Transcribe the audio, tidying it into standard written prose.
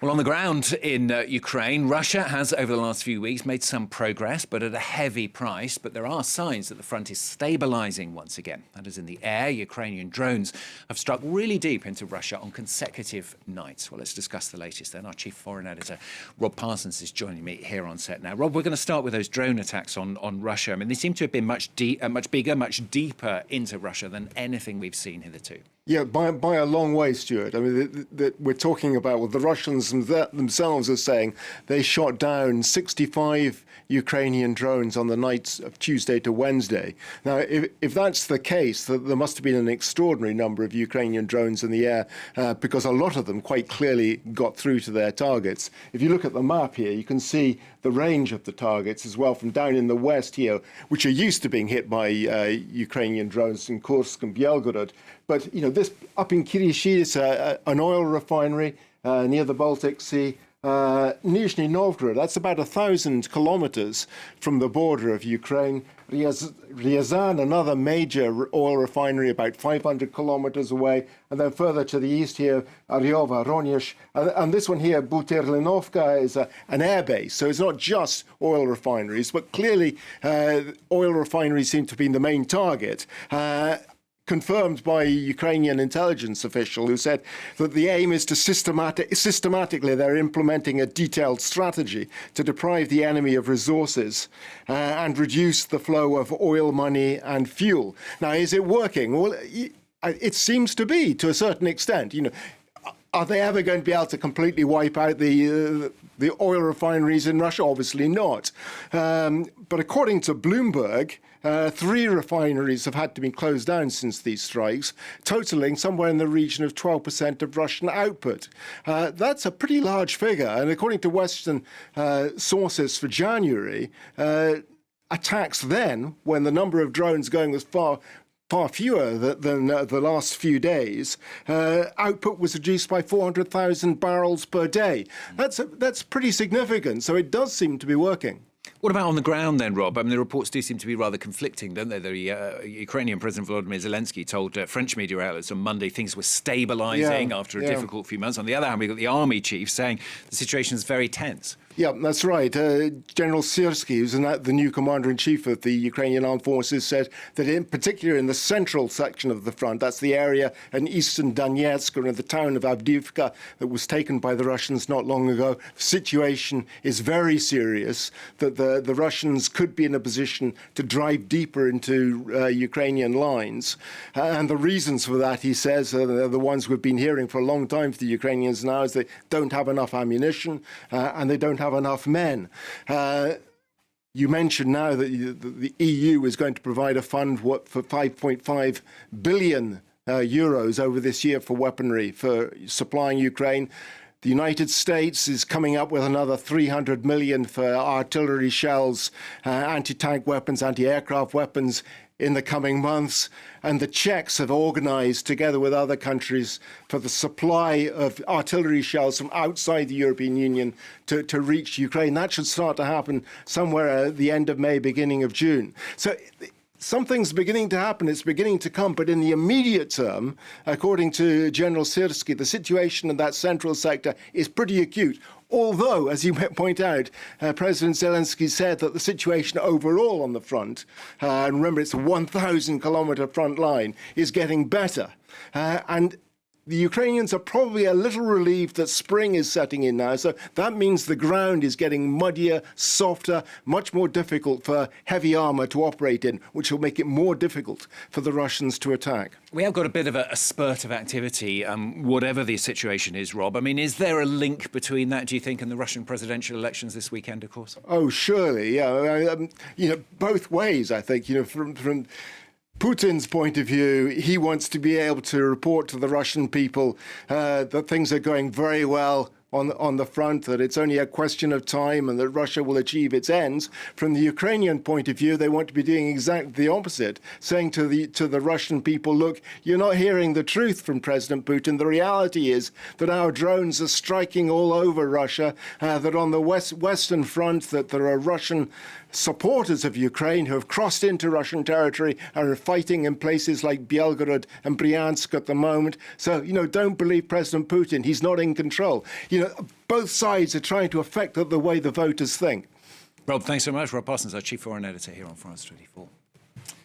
Well, on the ground in Ukraine, Russia has, over the last few weeks, made some progress, but at a heavy price. But there are signs that the front is stabilising once again. That is, in the air, Ukrainian drones have struck really deep into Russia on consecutive nights. Well, let's discuss the latest then. Our chief foreign editor, Rob Parsons, is joining me here on set now. Rob, we're going to start with those drone attacks on Russia. I mean, they seem to have been much bigger, much deeper into Russia than anything we've seen hitherto. Yeah, by a long way, Stuart. I mean, we're talking about, well, the Russians themselves are saying they shot down 65 Ukrainian drones on the nights of Tuesday to Wednesday. Now, if that's the case, there must have been an extraordinary number of Ukrainian drones in the air because a lot of them quite clearly got through to their targets. If you look at the map here, you can see the range of the targets as well from down in the west here, which are used to being hit by Ukrainian drones in Kursk and Belgorod. But, you know, this up in Kyiv, an oil refinery near the Baltic Sea, Nizhny Novgorod, that's about 1,000 kilometers from the border of Ukraine. Ryazan, another major oil refinery, about 500 kilometers away. And then further to the east here, Aryova, Ronyezh. And this one here, Buterlinovka, is an airbase. So it's not just oil refineries, but clearly oil refineries seem to have been the main target. Confirmed by a Ukrainian intelligence official who said that the aim is to systematically they're implementing a detailed strategy to deprive the enemy of resources and reduce the flow of oil money and fuel. Now, is it working? Well, it seems to be to a certain extent. You know, are they ever going to be able to completely wipe out the oil refineries in Russia? Obviously not. But according to Bloomberg, 3 refineries have had to be closed down since these strikes, totaling somewhere in the region of 12% of Russian output. That's a pretty large figure. And according to Western sources for January, attacks then, when the number of drones going was far fewer than the last few days, output was reduced by 400,000 barrels per day. That's pretty significant. So it does seem to be working. What about on the ground then, Rob? I mean, the reports do seem to be rather conflicting, don't they? The Ukrainian President Volodymyr Zelensky told French media outlets on Monday things were stabilising after a difficult few months. On the other hand, we've got the army chief saying the situation is very tense. Yeah, that's right. General Syrskyi, who's the new commander-in-chief of the Ukrainian Armed Forces, said that in particular in the central section of the front, that's the area in eastern Donetsk or in the town of Avdiivka that was taken by the Russians not long ago, the situation is very serious, that the Russians could be in a position to drive deeper into Ukrainian lines. And the reasons for that, he says, are the ones we've been hearing for a long time for the Ukrainians now, is they don't have enough ammunition and they don't have enough men. You mentioned now that the EU is going to provide a fund for 5.5 billion euros over this year for weaponry, for supplying Ukraine. The United States is coming up with another 300 million for artillery shells, anti-tank weapons, anti-aircraft weapons in the coming months. And the Czechs have organized, together with other countries, for the supply of artillery shells from outside the European Union to reach Ukraine. That should start to happen somewhere at the end of May, beginning of June. So something's beginning to happen, it's beginning to come, but in the immediate term, according to General Syrskyi, the situation in that central sector is pretty acute. Although, as you point out, President Zelensky said that the situation overall on the front, and remember it's a 1,000-kilometer front line, is getting better. And the Ukrainians are probably a little relieved that spring is setting in now. So that means the ground is getting muddier, softer, much more difficult for heavy armor to operate in, which will make it more difficult for the Russians to attack. We have got a bit of a spurt of activity, whatever the situation is, Rob. I mean, is there a link between that, do you think, and the Russian presidential elections this weekend, of course? Oh, surely, yeah. You know, both ways, I think, you know, from Putin's point of view, he wants to be able to report to the Russian people that things are going very well on the front, that it's only a question of time and that Russia will achieve its ends. From the Ukrainian point of view, they want to be doing exactly the opposite, saying to the Russian people, look, you're not hearing the truth from President Putin. The reality is that our drones are striking all over Russia, that on the western front, that there are Russian supporters of Ukraine who have crossed into Russian territory and are fighting in places like Belgorod and Bryansk at the moment. So, you know, don't believe President Putin. He's not in control. You know, both sides are trying to affect the way the voters think. Rob, thanks so much. Rob Parsons, our Chief Foreign Editor here on France 24.